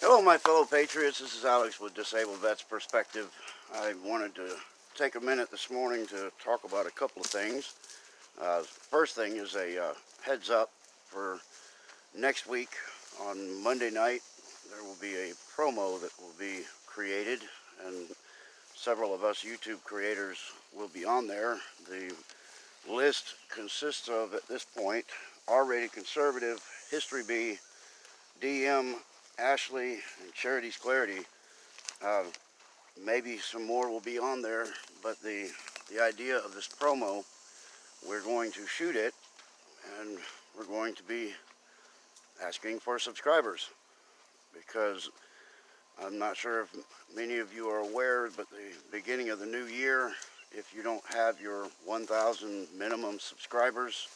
Hello, my fellow patriots. This is Alex with Disabled Vets Perspective. I wanted to take a minute this morning to talk about a couple of things. First thing is a heads up for next week on Monday night. There will be a promo that will be created, and several of us YouTube creators will be on there. The list consists of, at this point, R-Rated Conservative, History B, DM, Ashley, and Charity's Clarity. Maybe some more will be on there, but the idea of this promo, we're going to shoot it, and we're going to be asking for subscribers, because I'm not sure if many of you are aware, but the beginning of the new year, if you don't have your 1,000 minimum subscribers,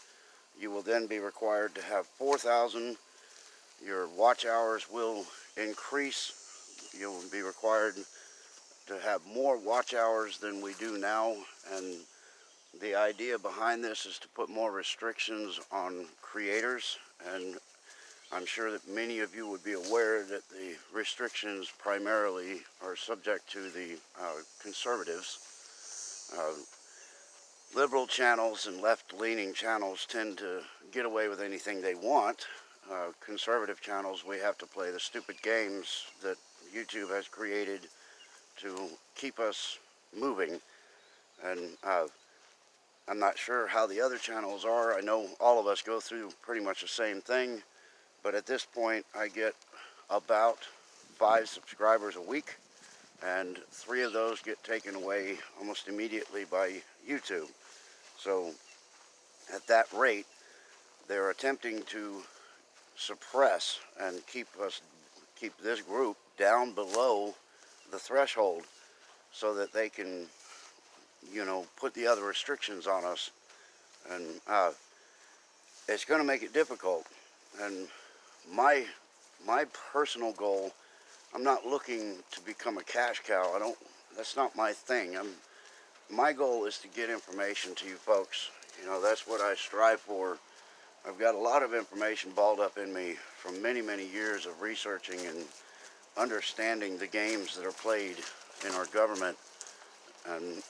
you will then be required to have 4,000. Your watch hours will increase. You'll be required to have more watch hours than we do now, and the idea behind this is to put more restrictions on creators, and I'm sure that many of you would be aware that the restrictions primarily are subject to the conservatives. Liberal channels and left-leaning channels tend to get away with anything they want. Conservative channels, we have to play the stupid games that YouTube has created to keep us moving, and I'm not sure how the other channels are. I know all of us go through pretty much the same thing, but at this point I get about 5 subscribers a week, and 3 of those get taken away almost immediately by YouTube. So at that rate, they're attempting to suppress and keep this group down below the threshold so that they can, put the other restrictions on us, and it's going to make it difficult. And my personal goal, I'm not looking to become a cash cow. That's not my thing. My goal is to get information to you folks. That's what I strive for. I've got a lot of information balled up in me from many, many years of researching and understanding the games that are played in our government, and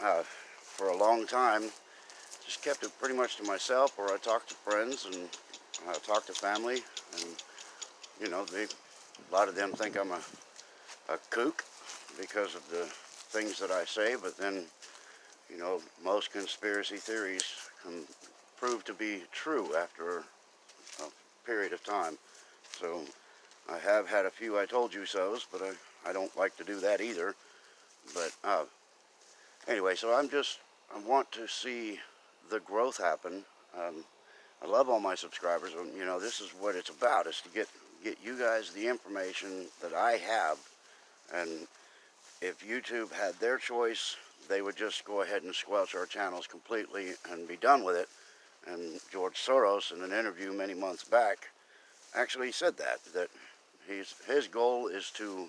for a long time just kept it pretty much to myself, or I talk to friends and talk to family, and a lot of them think I'm a kook because of the things that I say, but then most conspiracy theories can prove to be true after a period of time. So I have had a few I told you so's, but I don't like to do that either. But anyway, so I want to see the growth happen. I love all my subscribers. This is what it's about, is to get you guys the information that I have. And if YouTube had their choice, they would just go ahead and squelch our channels completely and be done with it. And George Soros, in an interview many months back, actually said that his goal is to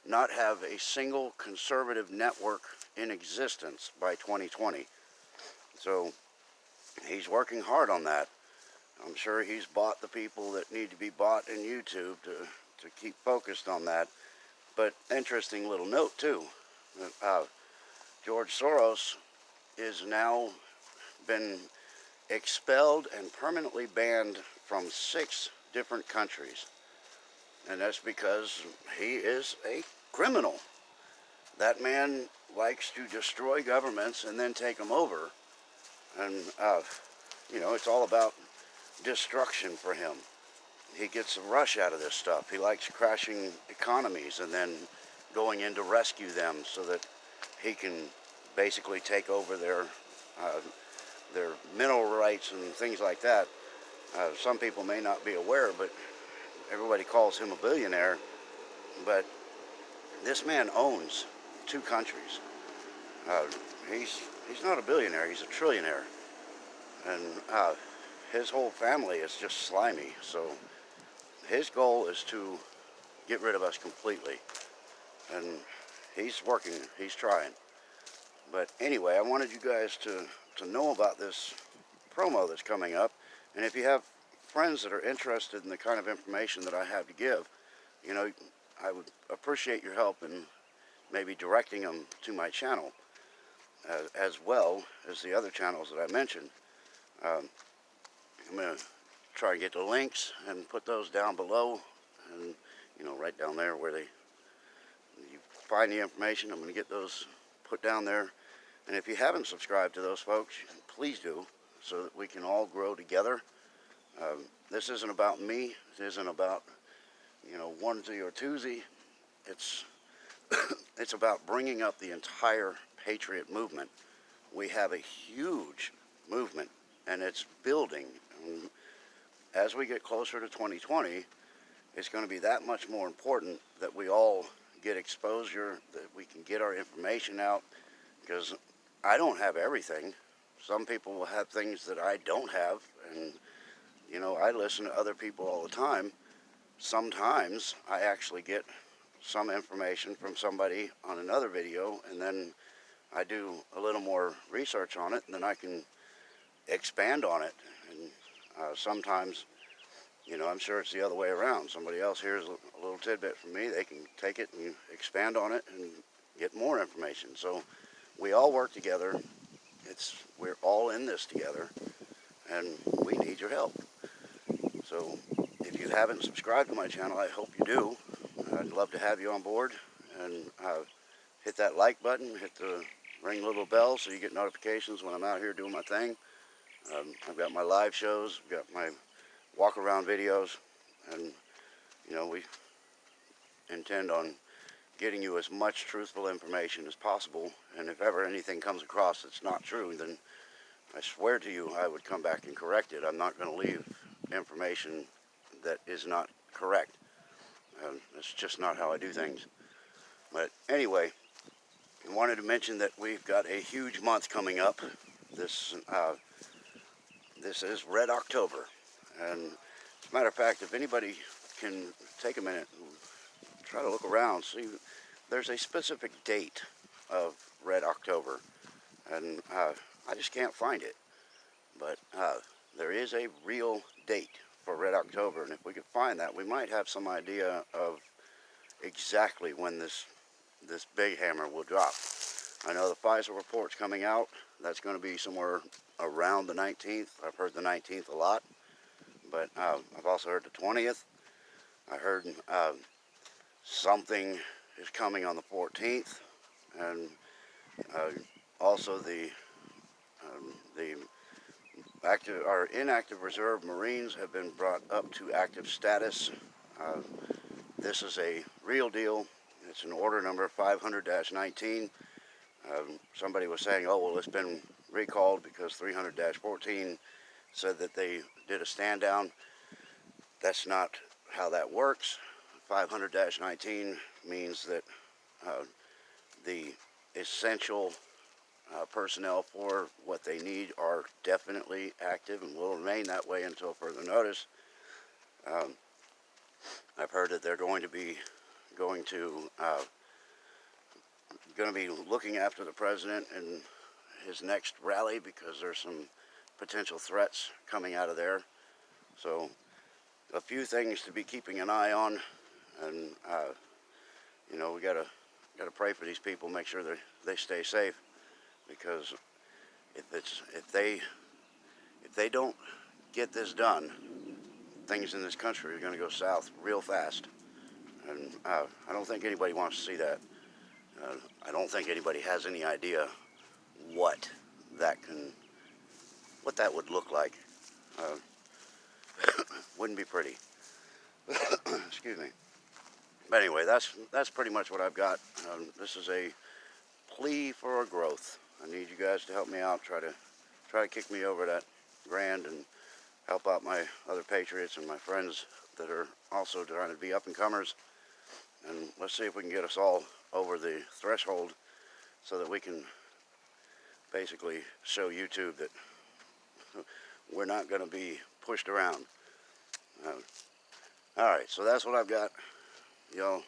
not have a single conservative network in existence by 2020. So he's working hard on that. I'm sure he's bought the people that need to be bought in YouTube to keep focused on that. But interesting little note too, George Soros is now been expelled and permanently banned from 6 different countries, and that's because he is a criminal. That man likes to destroy governments and then take them over, and it's all about destruction for him. He gets a rush out of this stuff. He likes crashing economies and then going in to rescue them so that he can basically take over their mineral rights and things like that. Some people may not be aware, but everybody calls him a billionaire. But this man owns 2 countries. He's not a billionaire, he's a trillionaire. And his whole family is just slimy. So his goal is to get rid of us completely. And he's working, he's trying. But anyway, I wanted you guys to know about this promo that's coming up. And if you have friends that are interested in the kind of information that I have to give, I would appreciate your help in maybe directing them to my channel, as well as the other channels that I mentioned. I'm going to try and get the links and put those down below, and right down there where you find the information. I'm going to get those put down there. And if you haven't subscribed to those folks, please do, so that we can all grow together. This isn't about me. It isn't about onesie or twosie. It's it's about bringing up the entire Patriot movement. We have a huge movement, and it's building. And as we get closer to 2020, it's going to be that much more important that we all get exposure, that we can get our information out, because I don't have everything. Some people will have things that I don't have, and I listen to other people all the time. Sometimes I actually get some information from somebody on another video, and then I do a little more research on it, and then I can expand on it. And sometimes, I'm sure it's the other way around. Somebody else hears a little tidbit from me, they can take it and expand on it and get more information. So we all work together. We're all in this together, and we need your help. So if you haven't subscribed to my channel, I hope you do. I'd love to have you on board, and hit that like button, hit the ring little bell so you get notifications when I'm out here doing my thing. I've got my live shows, I've got my walk around videos, and we intend on getting you as much truthful information as possible. And if ever anything comes across that's not true, then I swear to you I would come back and correct it. I'm not going to leave information that is not correct. That's just not how I do things. But anyway, I wanted to mention that we've got a huge month coming up. This is Red October, and as a matter of fact, if anybody can take a minute and try to look around, see, there's a specific date of Red October, and I just can't find it. But there is a real date for Red October, and if we could find that, we might have some idea of exactly when this big hammer will drop. I know the FISA report's coming out. That's going to be somewhere around the 19th. I've heard the 19th a lot, but I've also heard the 20th. I heard something is coming on the 14th, and also the our inactive reserve Marines have been brought up to active status. This is a real deal. It's an order number 500-19. Somebody was saying, oh, well, it's been recalled because 300-14 said that they did a stand down. That's not how that works. 500-19 means that the essential personnel for what they need are definitely active and will remain that way until further notice. I've heard that they're going to be looking after the president in his next rally, because there's some potential threats coming out of there. So a few things to be keeping an eye on, and we gotta pray for these people, make sure they stay safe, because if they don't get this done, things in this country are going to go south real fast, and I don't think anybody wants to see that. I don't think anybody has any idea what that would look like. Wouldn't be pretty. Excuse me. But anyway, that's pretty much what I've got. This is a plea for our growth. I need you guys to help me out. Try to kick me over that grand and help out my other patriots and my friends that are also trying to be up and comers. And let's see if we can get us all over the threshold so that we can basically show YouTube that we're not going to be pushed around. Alright, so that's what I've got. Y'all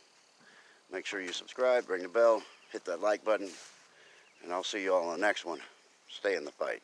make sure you subscribe, ring the bell, hit that like button, and I'll see you all on the next one. Stay in the fight.